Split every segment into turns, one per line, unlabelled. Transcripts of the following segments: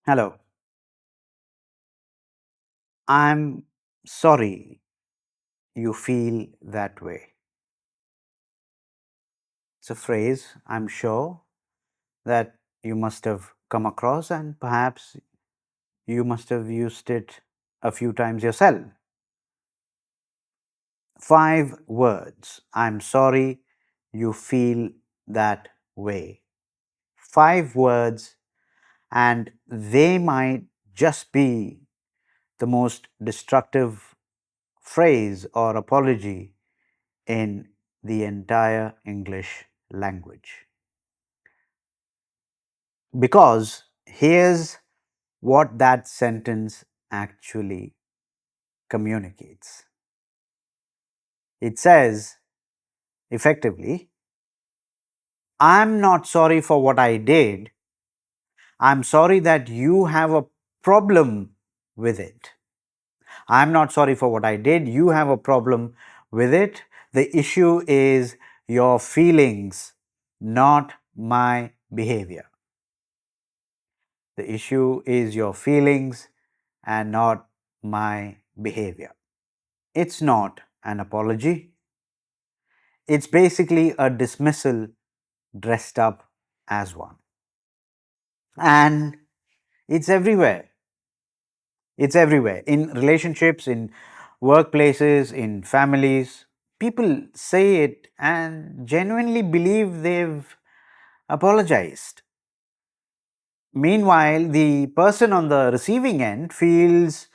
Hello, I'm sorry you feel that way. It's a phrase I'm sure that you must have come across, and perhaps you must have used it a few times yourself. 5 words. I'm sorry you feel that way. 5 words, and they might just be the most destructive phrase or apology in the entire English language. Because here's what that sentence actually communicates. It says, effectively, I'm not sorry for what I did. I'm sorry that you have a problem with it. I'm not sorry for what I did. You have a problem with it. The issue is your feelings, not my behavior. The issue is your feelings and not my behavior. It's not an apology. It's basically a dismissal dressed up as one. And it's everywhere. It's everywhere. In relationships, in workplaces, in families. People say it and genuinely believe they've apologized. Meanwhile, the person on the receiving end feels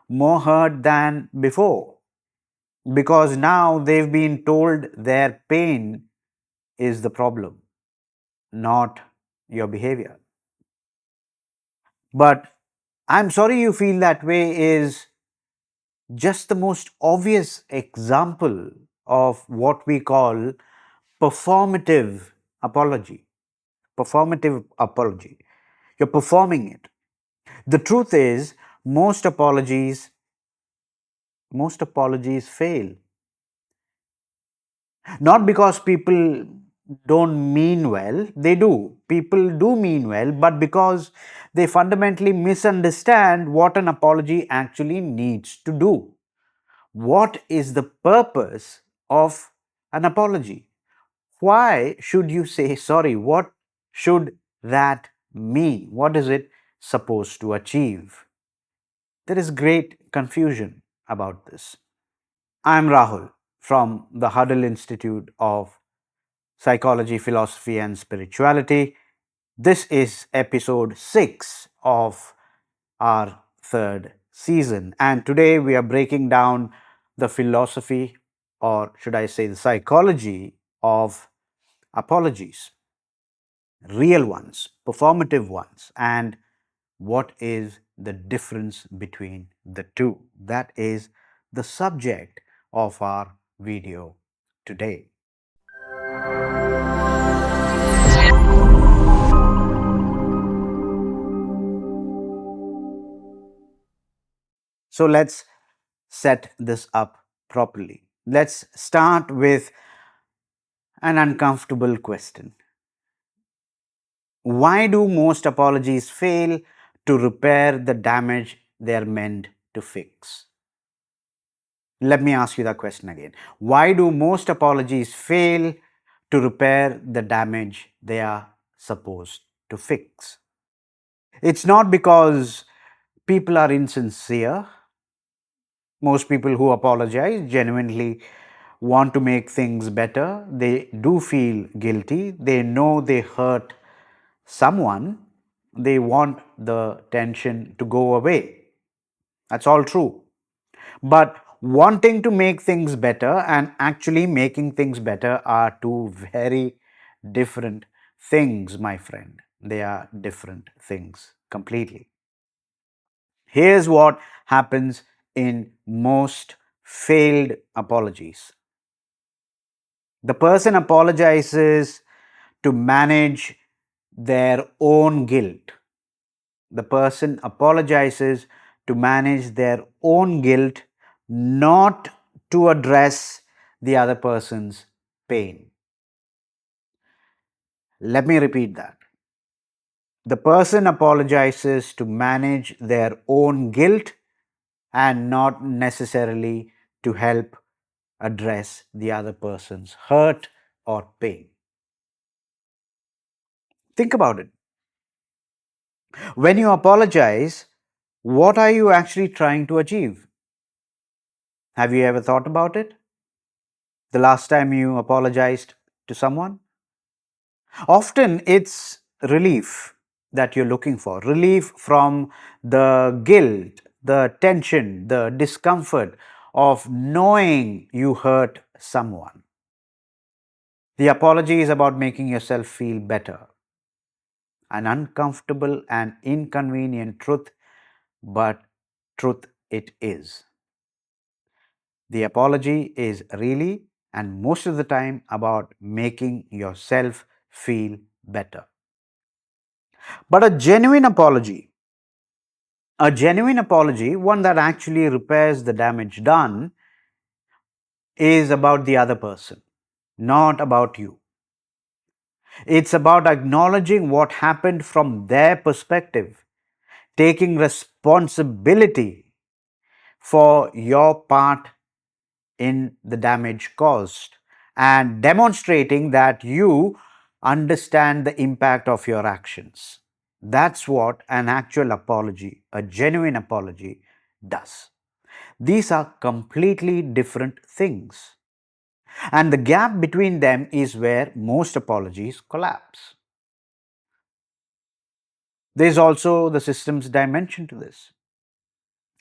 more hurt than before because now they've been told their pain is the problem, not your behavior. But I'm sorry you feel that way is just the most obvious example of what we call performative apology. Performative apology. You're performing it. The truth is, most apologies, most apologies fail. Not because people don't mean well, they do. People do mean well, but because they fundamentally misunderstand what an apology actually needs to do. What is the purpose of an apology? Why should you say sorry? What should that mean? What is it supposed to achieve? There is great confusion about this. I'm Rahul from the Huddle Institute of Psychology, Philosophy, and Spirituality. This is episode 6 of our third season, and today we are breaking down the philosophy, or should I say, the psychology of apologies, real ones, performative ones, and what is the difference between the two. That is the subject of our video today. So let's set this up properly. Let's start with an uncomfortable question. Why do most apologies fail to repair the damage they're meant to fix? Let me ask you that question again. Why do most apologies fail to repair the damage they are supposed to fix? It's not because people are insincere. Most people who apologize genuinely want to make things better. They do feel guilty. They know they hurt someone. They want the tension to go away. That's all true. But wanting to make things better and actually making things better are two very different things, my friend. They are different things completely. Here's what happens in most failed apologies. The person apologizes to manage their own guilt. The person apologizes to manage their own guilt, not to address the other person's pain. Let me repeat that. The person apologizes to manage their own guilt and not necessarily to help address the other person's hurt or pain. Think about it. When you apologize, what are you actually trying to achieve? Have you ever thought about it? The last time you apologized to someone? Often it's relief that you're looking for, relief from the guilt, the tension, the discomfort of knowing you hurt someone. The apology is about making yourself feel better. An uncomfortable and inconvenient truth, but truth it is. The apology is really and most of the time about making yourself feel better. But a genuine apology, one that actually repairs the damage done, is about the other person, not about you. It's about acknowledging what happened from their perspective, taking responsibility for your part in the damage caused, and demonstrating that you understand the impact of your actions. That's what an actual apology, a genuine apology, does. These are completely different things. And the gap between them is where most apologies collapse. There's also the systems dimension to this.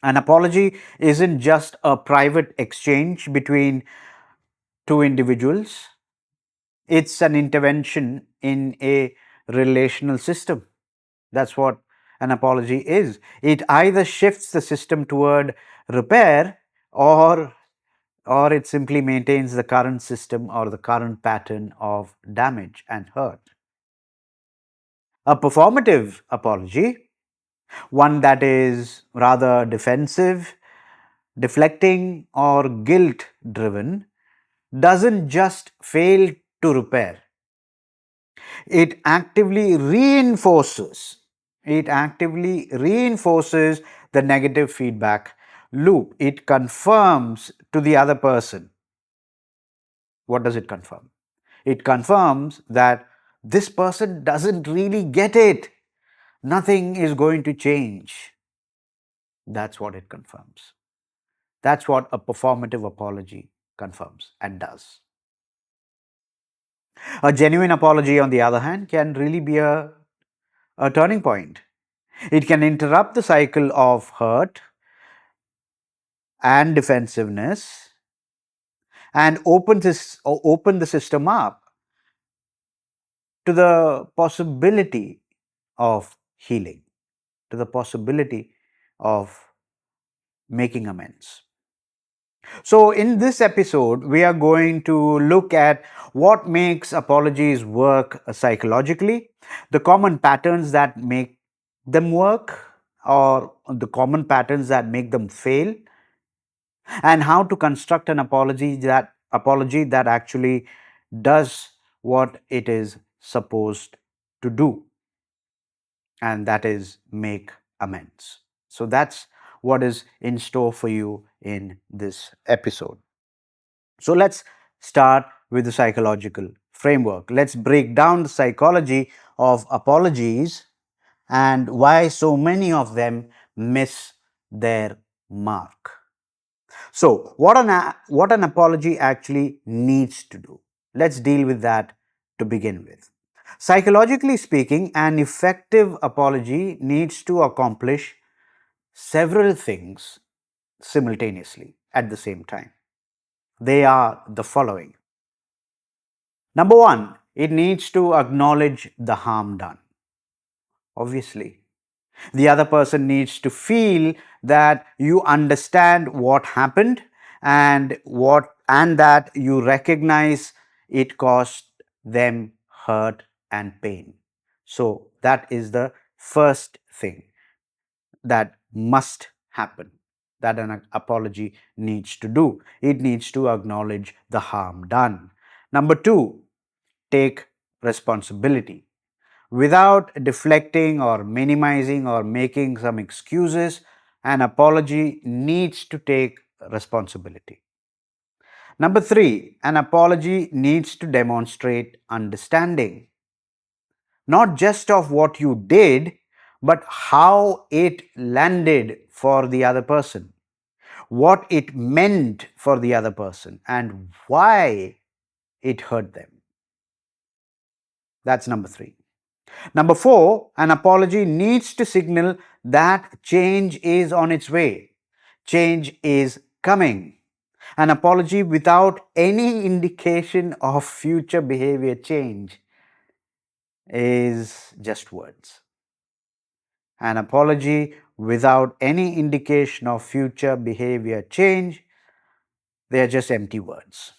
An apology isn't just a private exchange between two individuals, it's an intervention in a relational system. That's what an apology is. It either shifts the system toward repair, or it simply maintains the current system or the current pattern of damage and hurt. A performative apology, one that is rather defensive, deflecting, or guilt driven, doesn't just fail to repair, it actively reinforces the negative feedback loop. It confirms to the other person. What does it confirm? It confirms that this person doesn't really get it. Nothing is going to change. That's what it confirms. That's what a performative apology confirms and does. A genuine apology, on the other hand, can really be a turning point. It can interrupt the cycle of hurt and defensiveness and open the system up to the possibility of healing, to the possibility of making amends. So, in this episode, we are going to look at what makes apologies work psychologically, the common patterns that make them work, or the common patterns that make them fail, and how to construct an apology that actually does what it is supposed to do, and that is make amends. So that's what is in store for you in this episode. So let's start with the psychological framework. Let's break down the psychology of apologies and why so many of them miss their mark. So, what an apology actually needs to do? Let's deal with that to begin with. Psychologically speaking, an effective apology needs to accomplish several things simultaneously at the same time. They are the following. Number one, it needs to acknowledge the harm done. Obviously, the other person needs to feel that you understand what happened and that you recognize it caused them hurt and pain. So that is the first thing that must happen, that an apology needs to do. It needs to acknowledge the harm done. Number two, take responsibility. Without deflecting or minimizing or making some excuses, an apology needs to take responsibility. Number three, an apology needs to demonstrate understanding, not just of what you did, but how it landed for the other person, what it meant for the other person, and why it hurt them. That's number three. Number four, an apology needs to signal that change is on its way. Change is coming. An apology without any indication of future behavior change is just words. An apology without any indication of future behavior change, they are just empty words.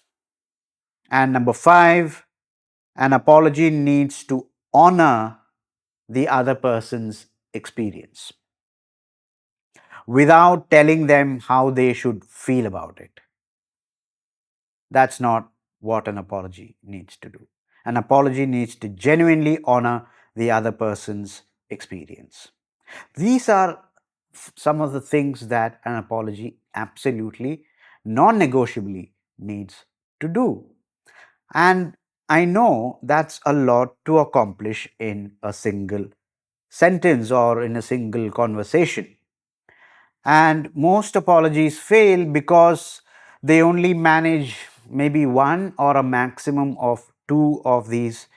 And number five, an apology needs to honor the other person's experience without telling them how they should feel about it. That's not what an apology needs to do. An apology needs to genuinely honor the other person's experience. These are some of the things that an apology absolutely non negotiably needs to do. And I know that's a lot to accomplish in a single sentence or in a single conversation. And most apologies fail because they only manage maybe one or a maximum of two of these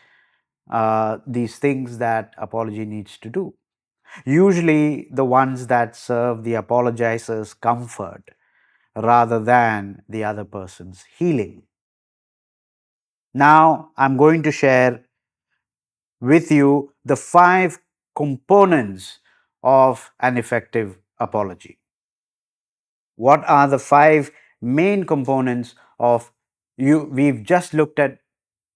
things that apology needs to do. Usually the ones that serve the apologizer's comfort rather than the other person's healing. Now I'm going to share with you the five components of an effective apology. What are the five main components of you? We've just looked at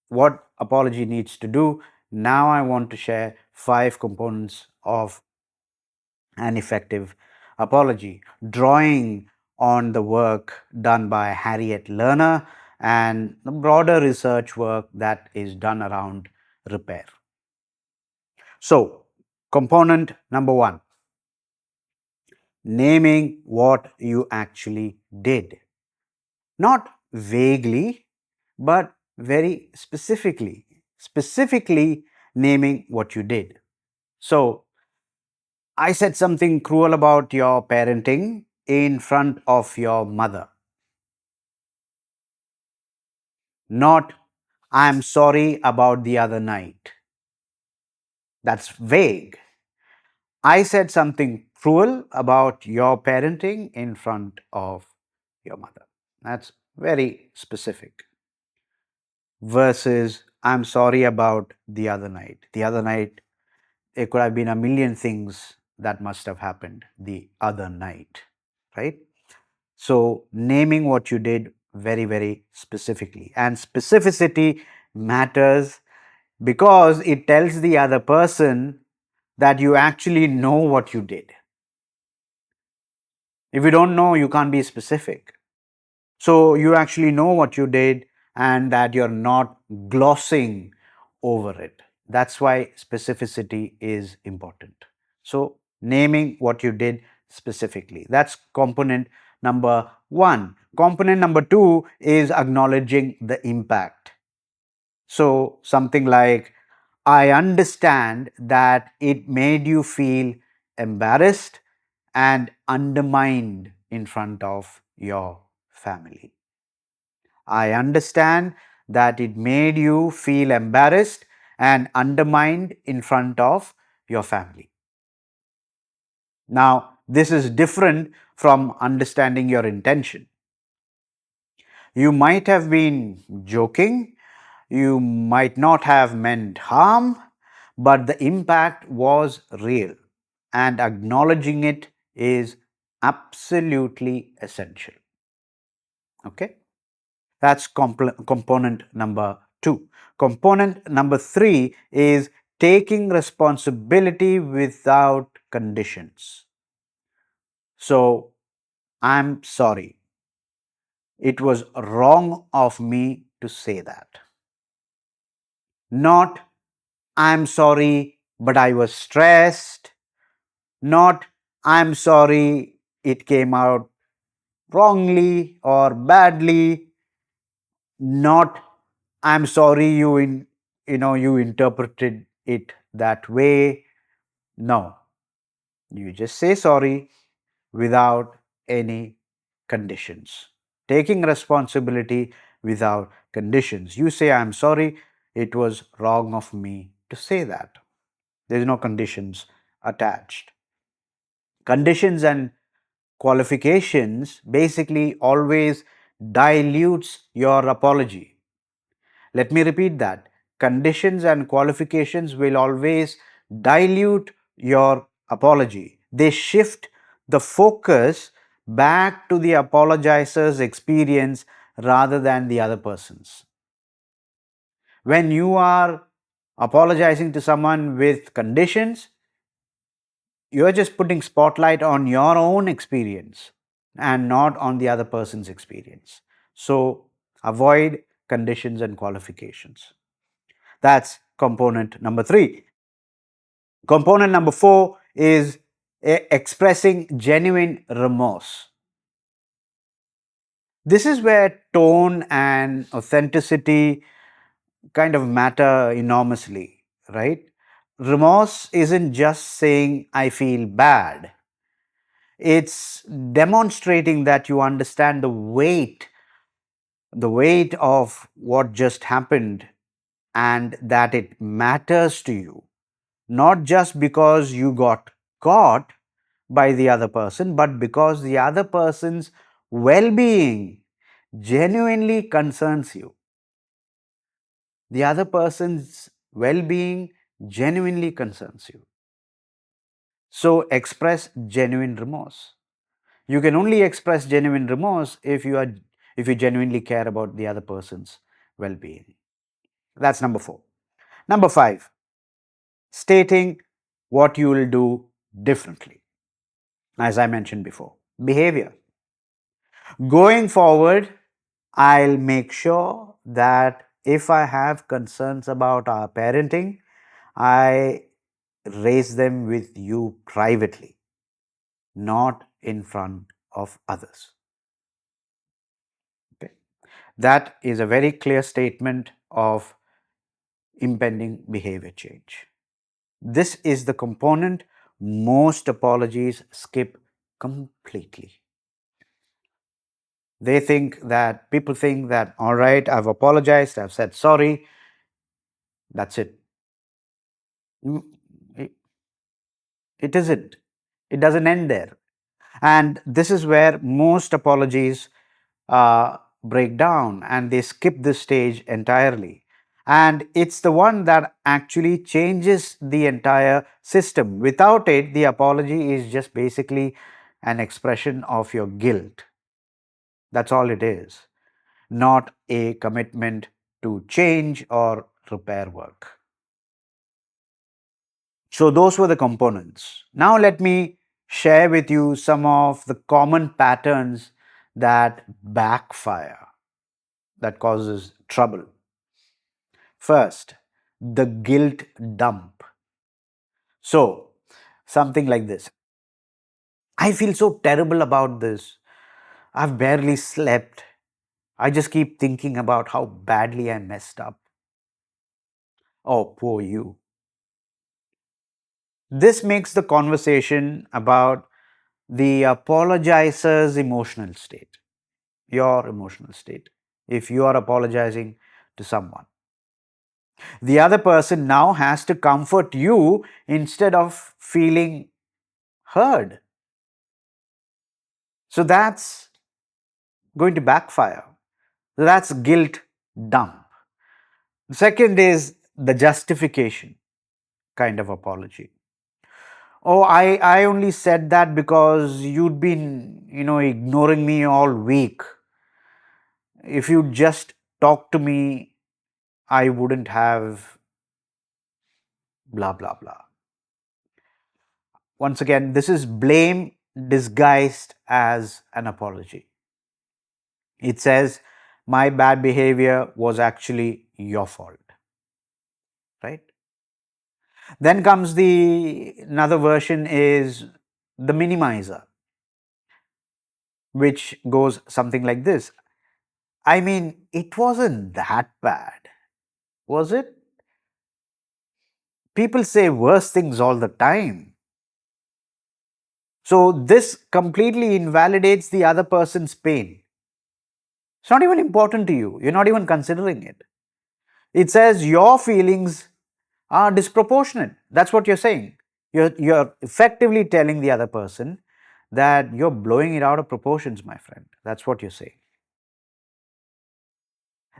what apology needs to do. Now I want to share five components of an effective apology, drawing on the work done by Harriet Lerner and the broader research work that is done around repair. So, component number one, naming what you actually did. Not vaguely, but very specifically. Specifically naming what you did. So, I said something cruel about your parenting in front of your mother. Not, I'm sorry about the other night. That's vague. I said something cruel about your parenting in front of your mother. That's very specific. Versus, I'm sorry about the other night. The other night, it could have been a million things that must have happened the other night, right? So, naming what you did very, very specifically. And specificity matters because it tells the other person that you actually know what you did. If you don't know, you can't be specific. So, you actually know what you did and that you're not glossing over it. That's why specificity is important. So, naming what you did specifically. That's component number one. Component number two is acknowledging the impact. So, something like, I understand that it made you feel embarrassed and undermined in front of your family. I understand that it made you feel embarrassed and undermined in front of your family. Now, this is different from understanding your intention. You might have been joking, you might not have meant harm, but the impact was real, and acknowledging it is absolutely essential. Okay? That's component number two. Component number three is taking responsibility without conditions. So, I'm sorry. It was wrong of me to say that. Not, I'm sorry, but I was stressed. Not, I'm sorry, it came out wrongly or badly. Not, I'm sorry, you interpreted it that way. No, you just say sorry without any conditions. Taking responsibility without conditions. You say, I'm sorry, it was wrong of me to say that. There's no conditions attached. Conditions and qualifications basically always dilutes your apology. Let me repeat that. Conditions and qualifications will always dilute your apology. They shift the focus back to the apologizer's experience rather than the other person's. When you are apologizing to someone with conditions, you're just putting spotlight on your own experience and not on the other person's experience. So avoid conditions and qualifications. That's component number 3. Component number 4 is expressing genuine remorse. This is where tone and authenticity kind of matter enormously, right? Remorse isn't just saying, I feel bad. It's demonstrating that you understand the weight of what just happened, and that it matters to you, not just because you got caught by the other person, but because the other person's well-being genuinely concerns you. The other person's well-being genuinely concerns you. So express genuine remorse. You can only express genuine remorse if you genuinely care about the other person's well-being. That's number 4. Number 5, stating what you will do differently. As I mentioned before, behavior. Going forward, I'll make sure that if I have concerns about our parenting, I raise them with you privately, not in front of others. Okay. That is a very clear statement of impending behavior change. This is the component most apologies skip completely. People think that, all right, I've apologized, I've said sorry, that's it. Mm, It it isn't. It doesn't end there. And this is where most apologies break down, and they skip this stage entirely. And it's the one that actually changes the entire system. Without it, the apology is just basically an expression of your guilt. That's all it is, not a commitment to change or repair work. So, those were the components. Now, let me share with you some of the common patterns that backfire, that causes trouble. First, the guilt dump. So, something like this: I feel so terrible about this. I've barely slept. I just keep thinking about how badly I messed up. Oh, poor you. This makes the conversation about the apologizer's emotional state, your emotional state, if you are apologizing to someone. The other person now has to comfort you instead of feeling heard. So that's going to backfire. That's guilt dump. The second is the justification kind of apology. Oh, I only said that because you'd been, ignoring me all week. If you just talked to me, I wouldn't have blah, blah, blah. Once again, this is blame disguised as an apology. It says, my bad behavior was actually your fault, right? Then comes the another version is the minimizer, which goes something like this. I mean, it wasn't that bad, was it? People say worse things all the time. So this completely invalidates the other person's pain. It's not even important to you. You're not even considering it. It says your feelings are disproportionate. That's what you're saying. You're effectively telling the other person that you're blowing it out of proportions, my friend. That's what you're saying.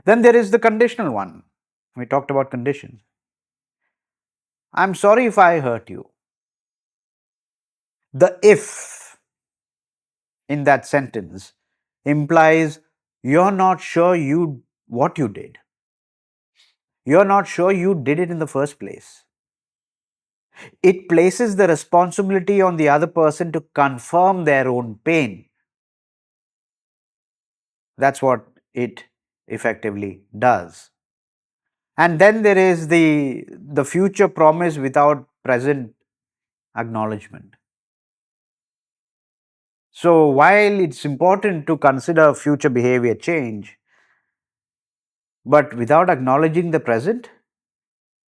Then there is the conditional one. We talked about conditions. I'm sorry if I hurt you. The if in that sentence implies you're not sure you what you did. You're not sure you did it in the first place. It places the responsibility on the other person to confirm their own pain. That's what it effectively does. And then there is the future promise without present acknowledgement. So while it's important to consider future behavior change, but without acknowledging the present,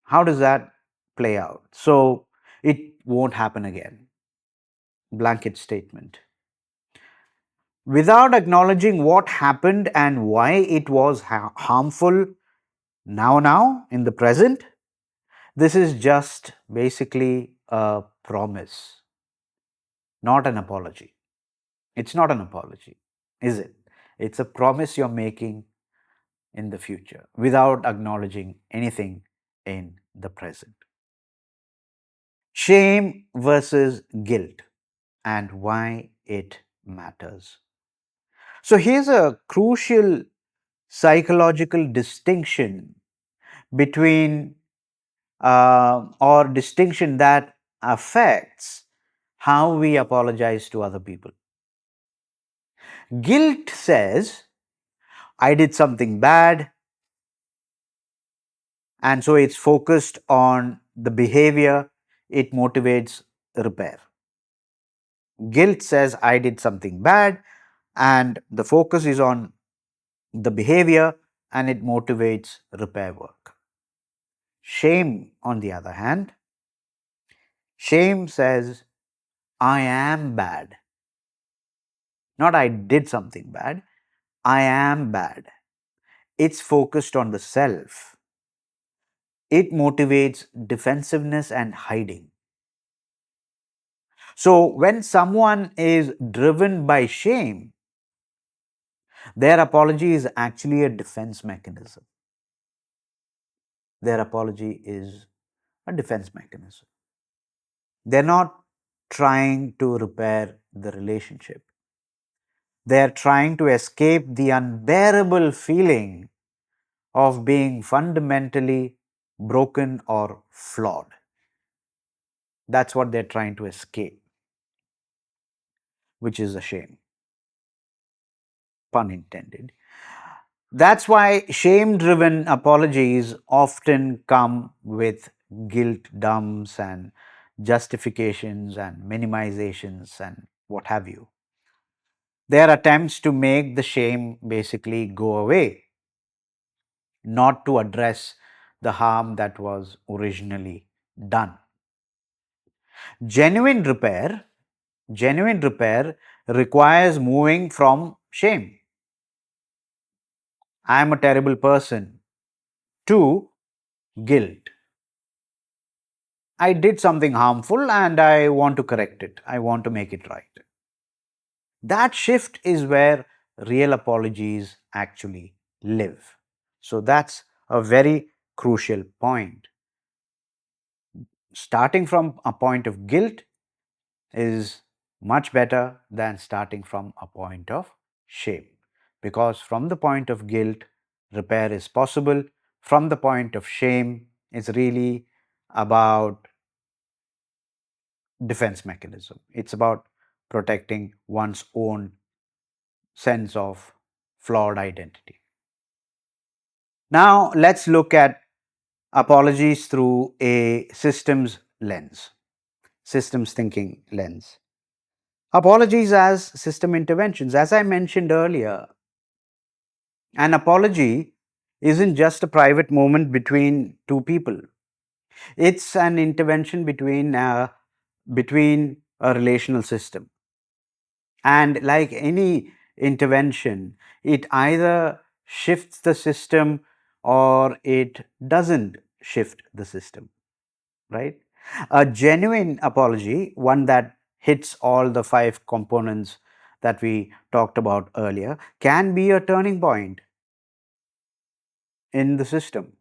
how does that play out? So it won't happen again. Blanket statement. Without acknowledging what happened and why it was harmful now in the present, this is just basically a promise, not an apology. It's not an apology, is it? It's a promise you're making in the future without acknowledging anything in the present. Shame versus guilt and why it matters. So here's a crucial psychological distinction between or distinction that affects how we apologize to other people. Guilt says, I did something bad, and so it's focused on the behavior, it motivates repair. Guilt says, I did something bad, and the focus is on the behavior and it motivates repair work. Shame, on the other hand, shame says, I am bad. Not I did something bad, I am bad. It's focused on the self. It motivates defensiveness and hiding. So, when someone is driven by shame, their apology is actually a defense mechanism. Their apology is a defense mechanism. They're not trying to repair the relationship. They're trying to escape the unbearable feeling of being fundamentally broken or flawed. That's what they're trying to escape, which is a shame. Pun intended. That's why shame driven apologies often come with guilt dumps and justifications and minimizations and what have you. They're attempts to make the shame basically go away, not to address the harm that was originally done. Genuine repair, genuine repair requires moving from shame. I am a terrible person to guilt. I did something harmful and I want to correct it. I want to make it right. That shift is where real apologies actually live. So that's a very crucial point. Starting from a point of guilt is much better than starting from a point of shame, because from the point of guilt, repair is possible. From the point of shame, it's really about defense mechanism. It's about protecting one's own sense of flawed identity. Now, let's look at apologies through a systems thinking lens. Apologies as system interventions. As I mentioned earlier, an apology isn't just a private moment between two people. It's an intervention between a relational system. And like any intervention, it either shifts the system or it doesn't shift the system, right? A genuine apology, one that hits all the five components that we talked about earlier, can be a turning point in the system.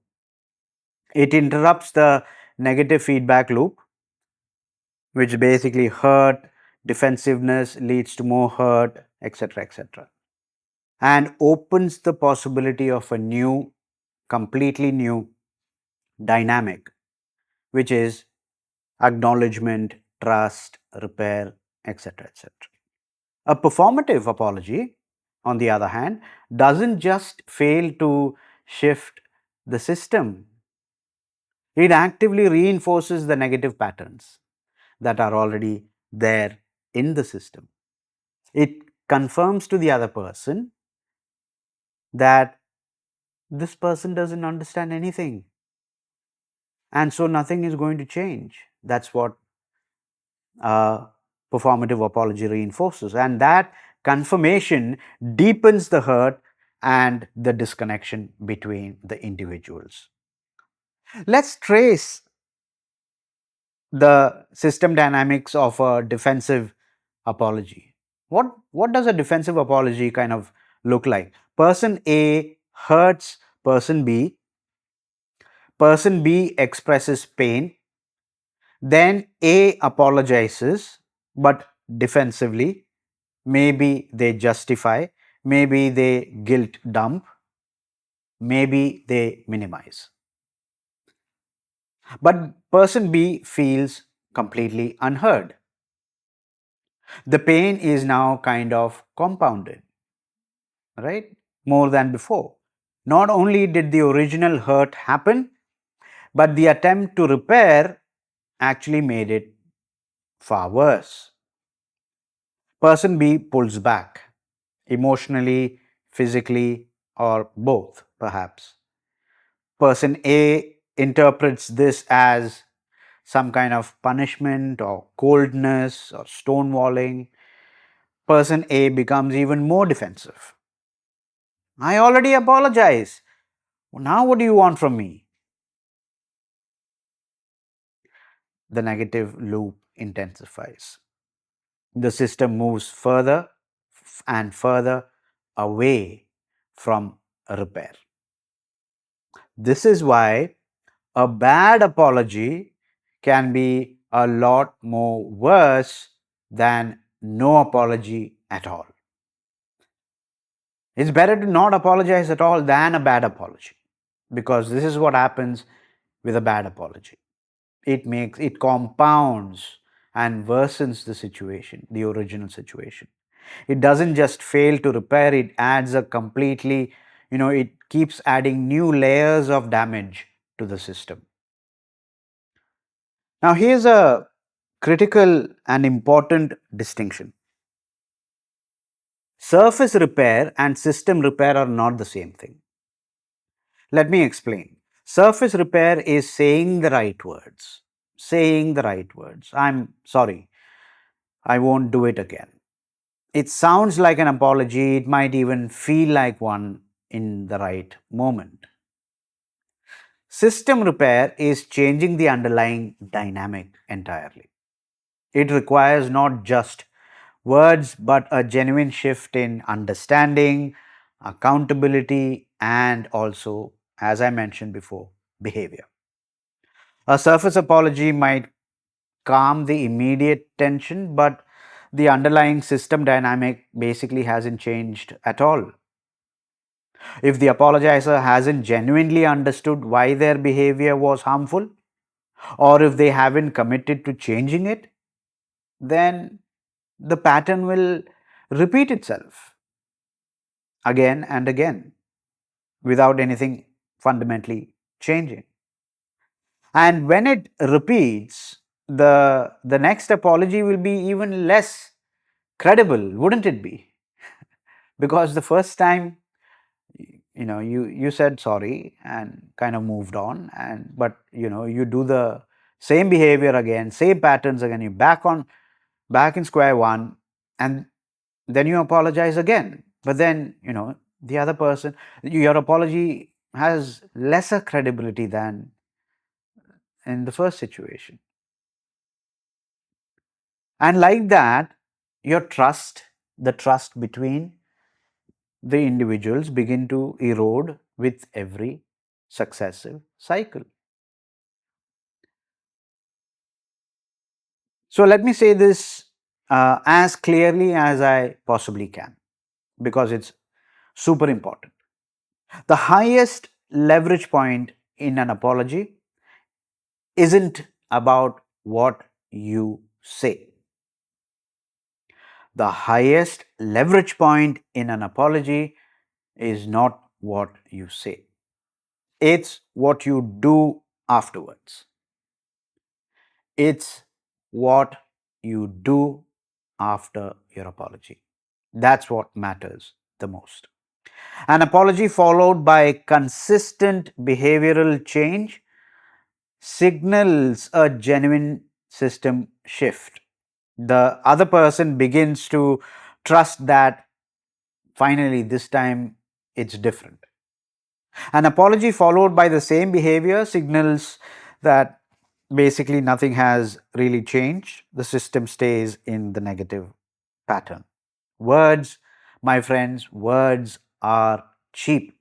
It interrupts the negative feedback loop, which basically hurt, defensiveness leads to more hurt, etc., etc., and opens the possibility of a new, completely new dynamic, which is acknowledgement, trust, repair, etc., etc. A performative apology, on the other hand, doesn't just fail to shift the system, it actively reinforces the negative patterns that are already there in the system. It confirms to the other person that this person doesn't understand anything, and so nothing is going to change. That's what performative apology reinforces, and that confirmation deepens the hurt and the disconnection between the individuals. Let's trace the system dynamics of a defensive apology. What does a defensive apology kind of look like? Person A hurts person B, person B expresses pain, then A apologizes but defensively. Maybe they justify, maybe they guilt dump, maybe they minimize. But person B feels completely unheard. The pain is now kind of compounded, right? More than before. Not only did the original hurt happen, but the attempt to repair actually made it far worse. Person B pulls back, emotionally, physically, or both, perhaps. Person A interprets this as some kind of punishment or coldness or stonewalling. Person A becomes even more defensive. I already apologize. Now, what do you want from me? The negative loop intensifies. The system moves further and further away from repair. This is why a bad apology can be a lot more worse than no apology at all. It's better to not apologize at all than a bad apology, because this is what happens with a bad apology. It compounds and worsens the situation, the original situation. It doesn't just fail to repair, it adds a completely, it keeps adding new layers of damage to the system. Now, here's a critical and important distinction. Surface repair and system repair are not the same thing. Let me explain. Surface repair is saying the right words. Saying the right words. I'm sorry. I won't do it again. It sounds like an apology. It might even feel like one in the right moment. System repair is changing the underlying dynamic entirely. It requires not just words, but a genuine shift in understanding, accountability, and also, as I mentioned before, behavior. A surface apology might calm the immediate tension, but the underlying system dynamic basically hasn't changed at all. If the apologizer hasn't genuinely understood why their behavior was harmful, or if they haven't committed to changing it, then the pattern will repeat itself again and again without anything fundamentally changing. And when it repeats, the next apology will be even less credible, wouldn't it be? Because the first time, you said sorry and kind of moved on, and but you do the same behavior again, same patterns again, you back in square one, and then you apologize again. But then the other person, your apology has lesser credibility than in the first situation. And like that, your trust, the trust between the individuals, begin to erode with every successive cycle. So let me say this as clearly as I possibly can, because it's super important. The highest leverage point in an apology isn't about what you say. The highest leverage point in an apology is not what you say, it's what you do afterwards. It's what you do after your apology. That's what matters the most. An apology followed by consistent behavioral change signals a genuine system shift. The other person begins to trust that finally this time it's different. An apology followed by the same behavior signals that basically nothing has really changed. The system stays in the negative pattern. Words, my friends, words are cheap.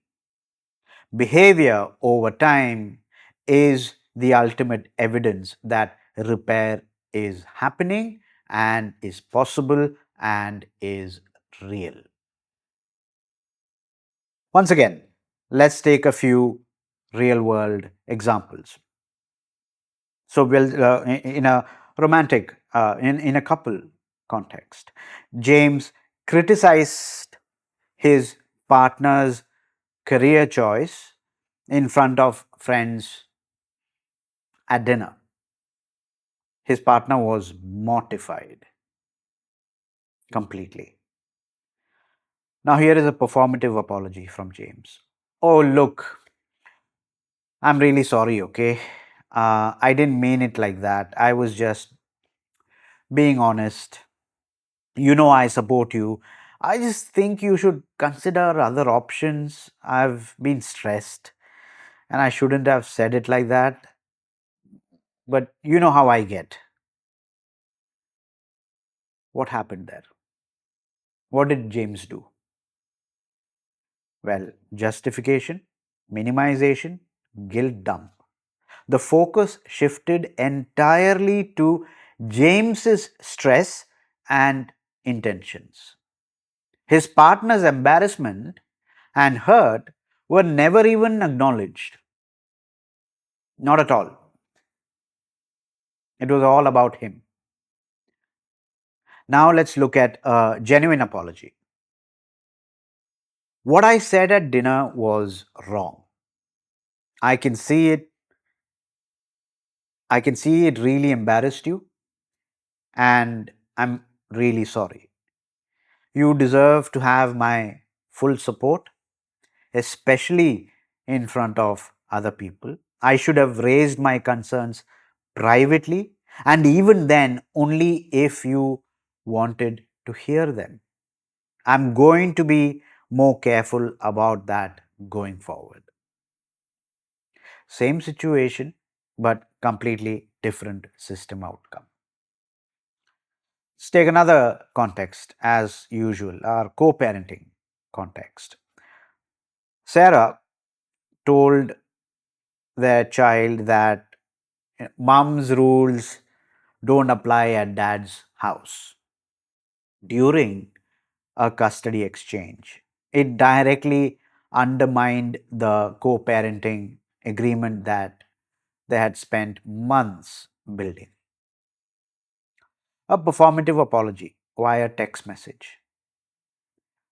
Behavior over time is the ultimate evidence that repair is happening and is possible and is real. Once again, let's take a few real world examples. So, in a romantic, in a couple context, James criticized his partner's career choice in front of friends at dinner. His partner was mortified completely. Now, here is a performative apology from James. Oh, look, I'm really sorry, okay? I didn't mean it like that. I was just being honest. I support you. I just think you should consider other options. I've been stressed and I shouldn't have said it like that. But you know how I get. What happened there? What did James do? Well, justification, minimization, guilt dump. The focus shifted entirely to James's stress and intentions. His partner's embarrassment and hurt were never even acknowledged. Not at all. It was all about him. Now let's look at a genuine apology. What I said at dinner was wrong. I can see it. I can see it really embarrassed you, and I'm really sorry. You deserve to have my full support, especially in front of other people. I should have raised my concerns privately, and even then, only if you wanted to hear them. I'm going to be more careful about that going forward. Same situation, but completely different system outcome. Let's take another context, as usual, our co parenting context. Sarah told their child that mom's rules don't apply at dad's house during a custody exchange. It directly undermined the co parenting agreement that they had spent months building. A performative apology via text message.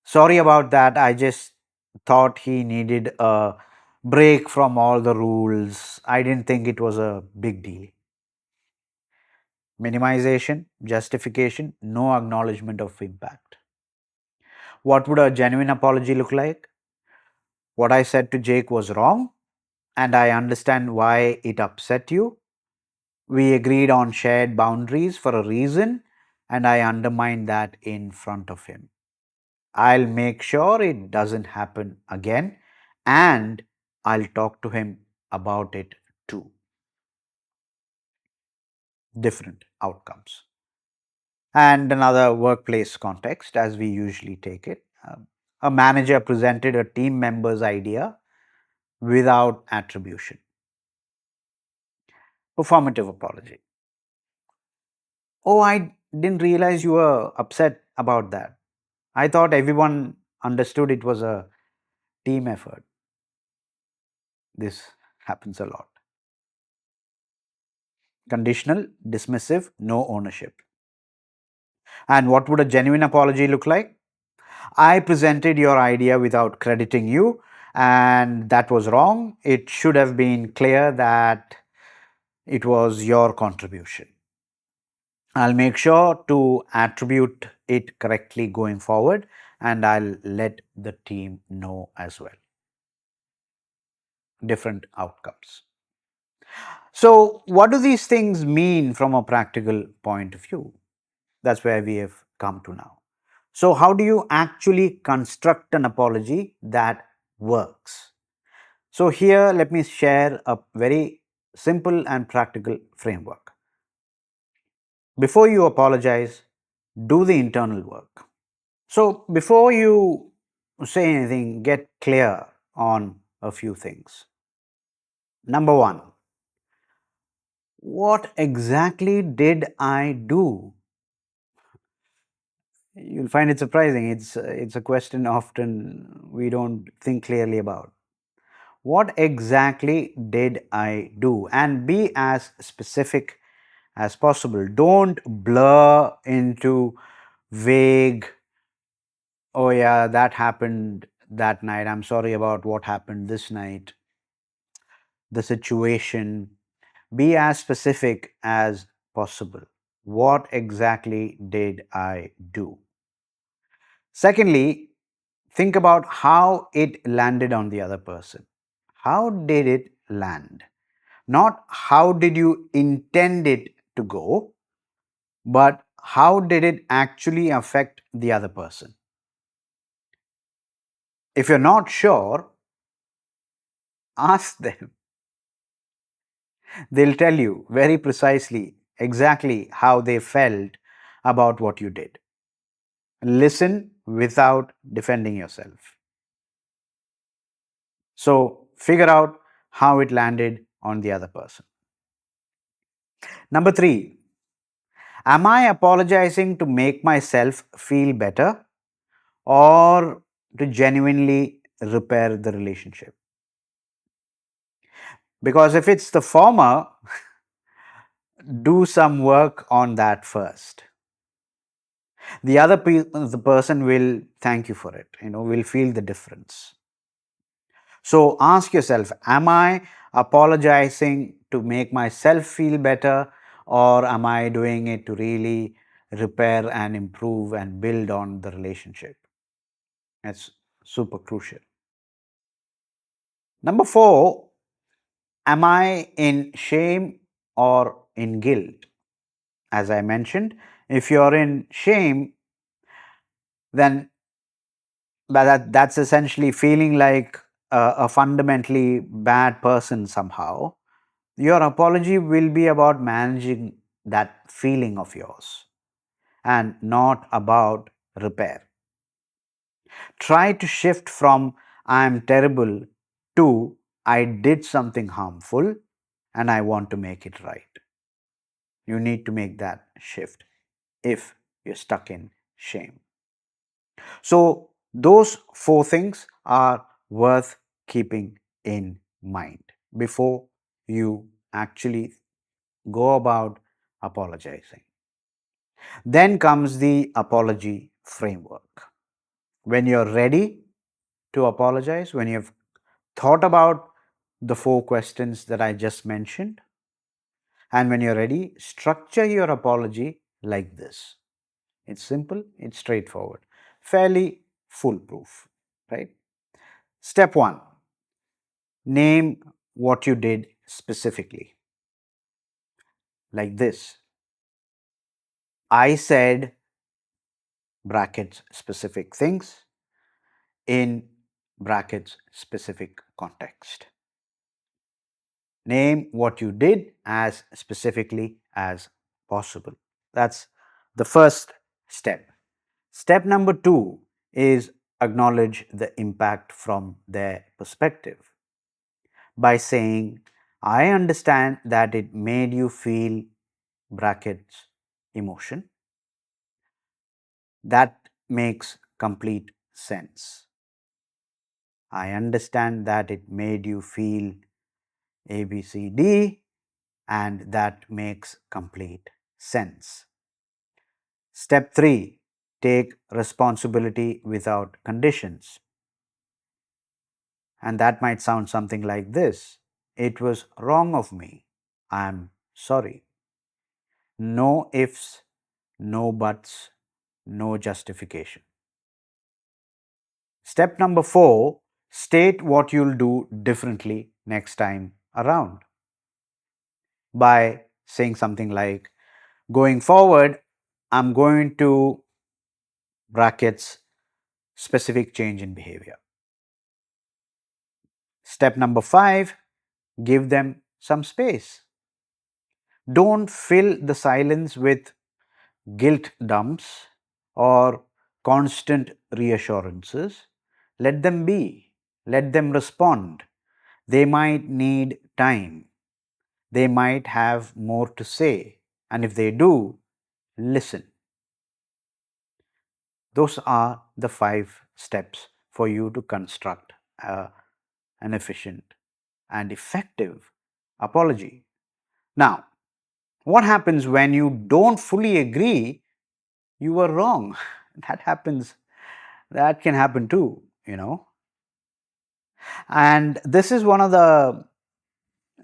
Sorry about that. I just thought he needed a break from all the rules. I didn't think it was a big deal. Minimization, justification, no acknowledgement of impact. What would a genuine apology look like? What I said to Jake was wrong, and I understand why it upset you. We agreed on shared boundaries for a reason, and I undermined that in front of him. I'll make sure it doesn't happen again, and I'll talk to him about it too. Different outcomes. And another workplace context, as we usually take it. A manager presented a team member's idea without attribution. Performative apology. Oh, I didn't realize you were upset about that. I thought everyone understood it was a team effort. This happens a lot. Conditional, dismissive, no ownership. And what would a genuine apology look like? I presented your idea without crediting you, and that was wrong. It should have been clear that it was your contribution. I'll make sure to attribute it correctly going forward, and I'll let the team know as well. Different outcomes. So, what do these things mean from a practical point of view? That's where we have come to now. So, how do you actually construct an apology that works? So, here let me share a very simple and practical framework. Before you apologize, do the internal work. So, before you say anything, get clear on a few things. Number one, what exactly did I do? You'll find it surprising. It's a question often we don't think clearly about. What exactly did I do? And be as specific as possible. Don't blur into vague, oh yeah, that happened that night. I'm sorry about what happened this night. The situation. Be as specific as possible. What exactly did I do? Secondly, think about how it landed on the other person. How did it land? Not how did you intend it to go, but how did it actually affect the other person? If you're not sure, ask them. They'll tell you very precisely exactly how they felt about what you did. Listen without defending yourself. So, figure out how it landed on the other person. Number three, am I apologizing to make myself feel better or to genuinely repair the relationship? Because if it's the former, do some work on that first. The person will thank you for it, will feel the difference. So ask yourself, am I apologizing to make myself feel better, or am I doing it to really repair and improve and build on the relationship? That's super crucial. Number four, am I in shame or in guilt? As I mentioned, if you're in shame, then that's essentially feeling like a fundamentally bad person somehow. Your apology will be about managing that feeling of yours and not about repair. Try to shift from I am terrible to I did something harmful and I want to make it right. You need to make that shift if you're stuck in shame. So, those four things are worth keeping in mind before you actually go about apologizing. Then comes the apology framework. When you're ready to apologize, when you've thought about the 4 questions that I just mentioned. And when you're ready, structure your apology like this. It's simple, it's straightforward, fairly foolproof, right? Step 1, name what you did specifically. Like this: I said brackets specific things in brackets specific context. Name what you did as specifically as possible. That's the first step. Step number 2 is acknowledge the impact from their perspective by saying, I understand that it made you feel brackets emotion. That makes complete sense. I understand that it made you feel ABCD, and that makes complete sense. Step 3, take responsibility without conditions. And that might sound something like this: it was wrong of me. I'm sorry. No ifs, no buts, no justification. Step number 4, state what you'll do differently next time around by saying something like, going forward, I'm going to brackets specific change in behavior. Step number 5, give them some space. Don't fill the silence with guilt dumps or constant reassurances. Let them be. Let them respond. They might need time. They might have more to say. And if they do, listen. Those are the 5 steps for you to construct an efficient and effective apology. Now, what happens when you don't fully agree you were wrong? That happens. That can happen too, you know. And this is one of the,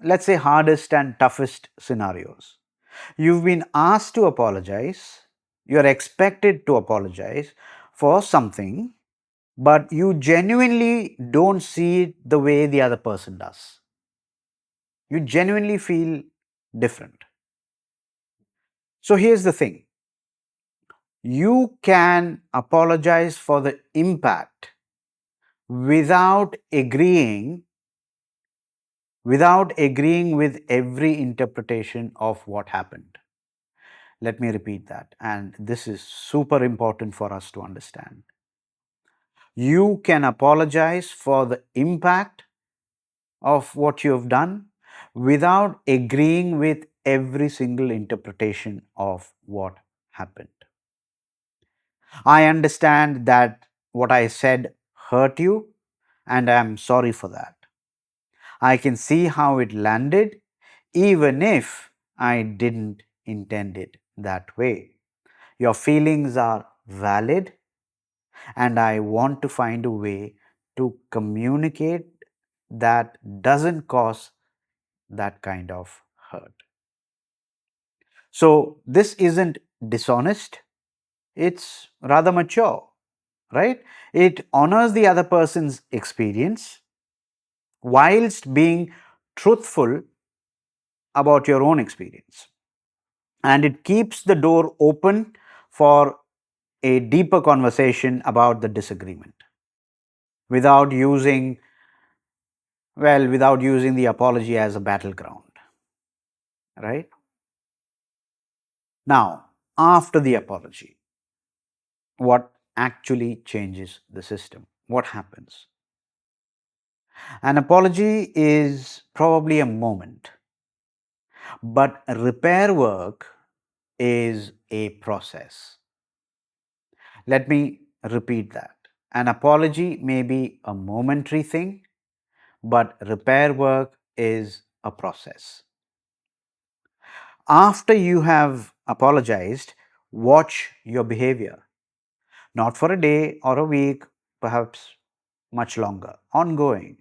let's say, hardest and toughest scenarios. You've been asked to apologize, you're expected to apologize for something, but you genuinely don't see it the way the other person does. You genuinely feel different. So here's the thing: you can apologize for the impact without agreeing with every interpretation of what happened. Let me repeat that, and this is super important for us to understand. You can apologize for the impact of what you have done without agreeing with every single interpretation of what happened. I understand that what I said hurt you, and I am sorry for that. I can see how it landed, even if I didn't intend it that way. Your feelings are valid, and I want to find a way to communicate that doesn't cause that kind of hurt. So, this isn't dishonest, it's rather mature, right? It honors the other person's experience whilst being truthful about your own experience. And it keeps the door open for a deeper conversation about the disagreement without using, well, without using the apology as a battleground, right? Now, after the apology, what actually changes the system? What happens? An apology is probably a moment, but repair work is a process. Let me repeat that. An apology may be a momentary thing, but repair work is a process. After you have apologized, watch your behavior. Not for a day or a week, perhaps much longer, ongoing.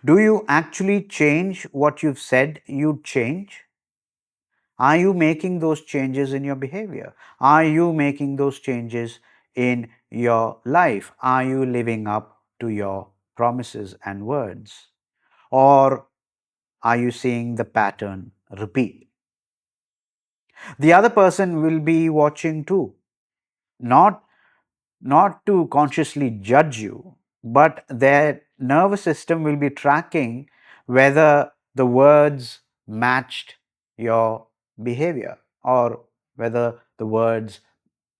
Do you actually change what you've said you'd change? Are you making those changes in your behavior? Are you making those changes in your life? Are you living up to your promises and words? Or are you seeing the pattern repeat? The other person will be watching too, not to consciously judge you, but their nervous system will be tracking whether the words matched your behavior or whether the words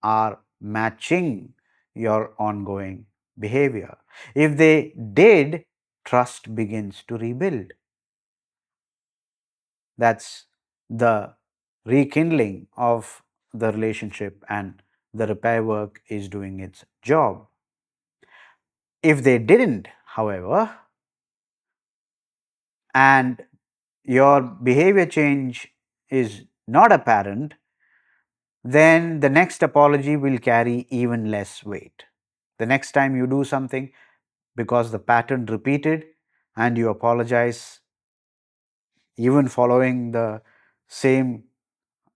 are matching your ongoing behavior. If they did, trust begins to rebuild. That's the rekindling of the relationship, and the repair work is doing its job. If they didn't, however, and your behavior change is not apparent, then the next apology will carry even less weight. The next time you do something because the pattern repeated and you apologize, even following the same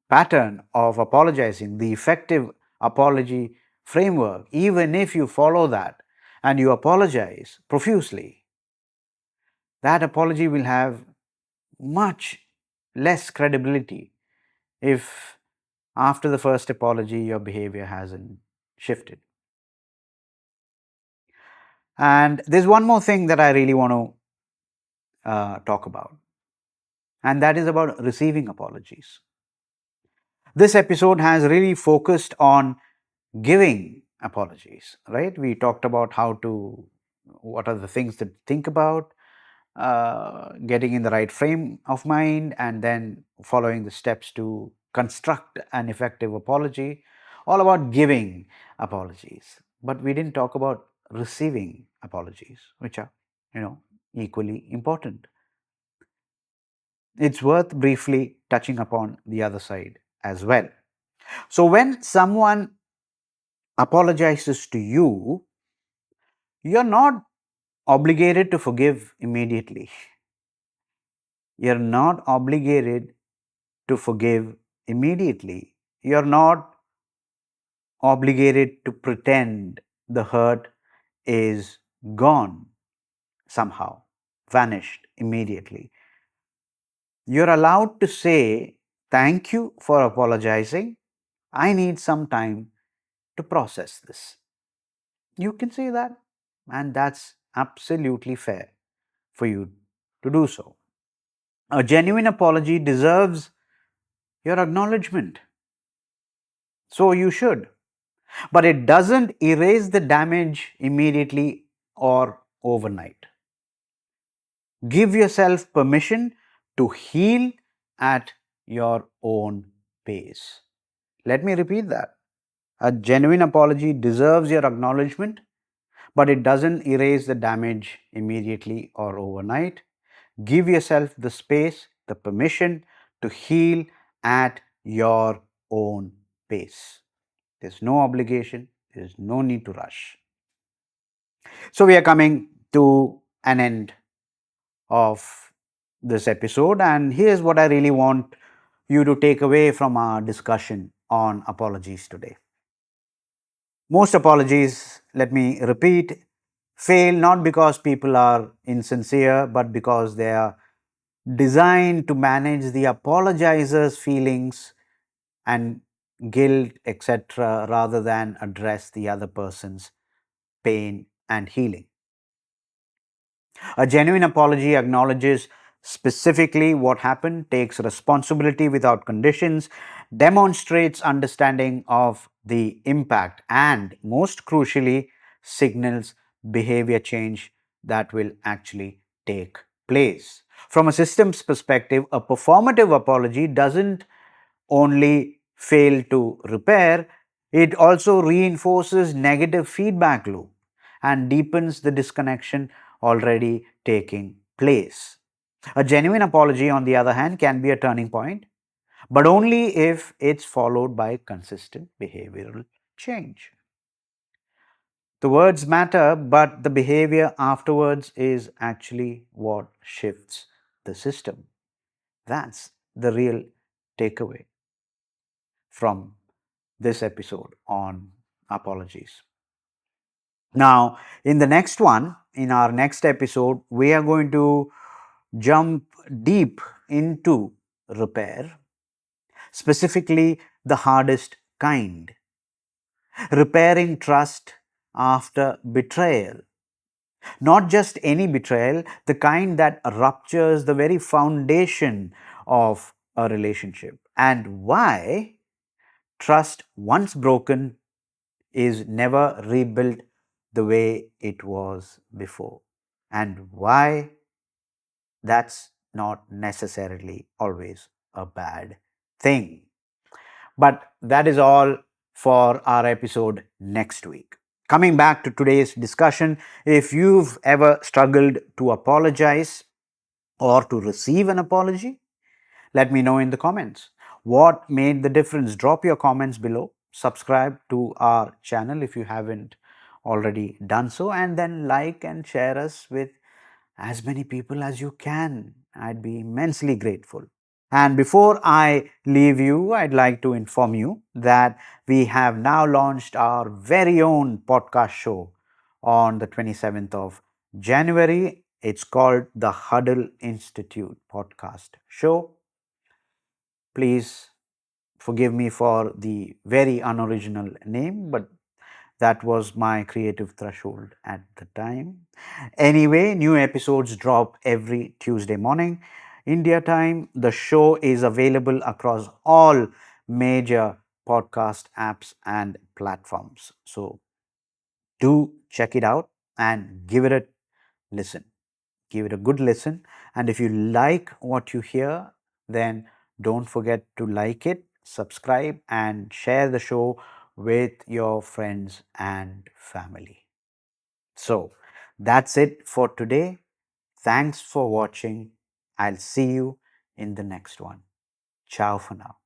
pattern of apologizing, the effective apology framework, even if you follow that and you apologize profusely, that apology will have much less credibility if after the first apology your behavior hasn't shifted. And there's one more thing that I really want to talk about, and that is about receiving apologies. This episode has really focused on giving apologies, right? We talked about what are the things to think about, getting in the right frame of mind, and then following the steps to construct an effective apology, all about giving apologies. But we didn't talk about receiving apologies, which are, equally important. It's worth briefly touching upon the other side as well. So, when someone apologizes to you, you're not obligated to forgive immediately. You're not obligated to forgive immediately. You're not obligated to pretend the hurt is gone somehow, vanished immediately. You're allowed to say, "Thank you for apologizing. I need some time to process this." You can say that, and that's absolutely fair for you to do so. A genuine apology deserves your acknowledgement. So you should. But it doesn't erase the damage immediately or overnight. Give yourself permission to heal at your own pace. Let me repeat that. A genuine apology deserves your acknowledgement, but it doesn't erase the damage immediately or overnight. Give yourself the space, the permission to heal at your own pace. There's no obligation, there's no need to rush. So, we are coming to an end of this episode, and here's what I really want you to take away from our discussion on apologies today. Most apologies, let me repeat, fail not because people are insincere, but because they are designed to manage the apologizer's feelings and guilt, etc., rather than address the other person's pain and healing. A genuine apology acknowledges specifically what happened, takes responsibility without conditions, demonstrates understanding of the impact, and most crucially, signals behavior change that will actually take place. From a systems perspective, a performative apology doesn't only fail to repair, it also reinforces negative feedback loop and deepens the disconnection already taking place. A genuine apology, on the other hand, can be a turning point, but only if it's followed by consistent behavioral change. The words matter, but the behavior afterwards is actually what shifts the system. That's the real takeaway from this episode on apologies. Now, in the next one, in our next episode, we are going to jump deep into repair, specifically the hardest kind, repairing trust after betrayal. Not just any betrayal, the kind that ruptures the very foundation of a relationship, and why trust, once broken, is never rebuilt the way it was before, and why that's not necessarily always a bad thing. But that is all for our episode next week. Coming back to today's discussion, if you've ever struggled to apologize or to receive an apology, let me know in the comments. What made the difference? Drop your comments below. Subscribe to our channel if you haven't already done so, and then like and share us with as many people as you can. I'd be immensely grateful. And before I leave you, I'd like to inform you that we have now launched our very own podcast show on the 27th of January. It's called the Huddle Institute Podcast Show. Please forgive me for the very unoriginal name, but that was my creative threshold at the time. Anyway, new episodes drop every Tuesday morning, India time. The show is available across all major podcast apps and platforms. So do check it out and give it a listen. Give it a good listen. And if you like what you hear, then don't forget to like it, subscribe, and share the show with your friends and family. So that's it for today. Thanks for watching. I'll see you in the next one. Ciao for now.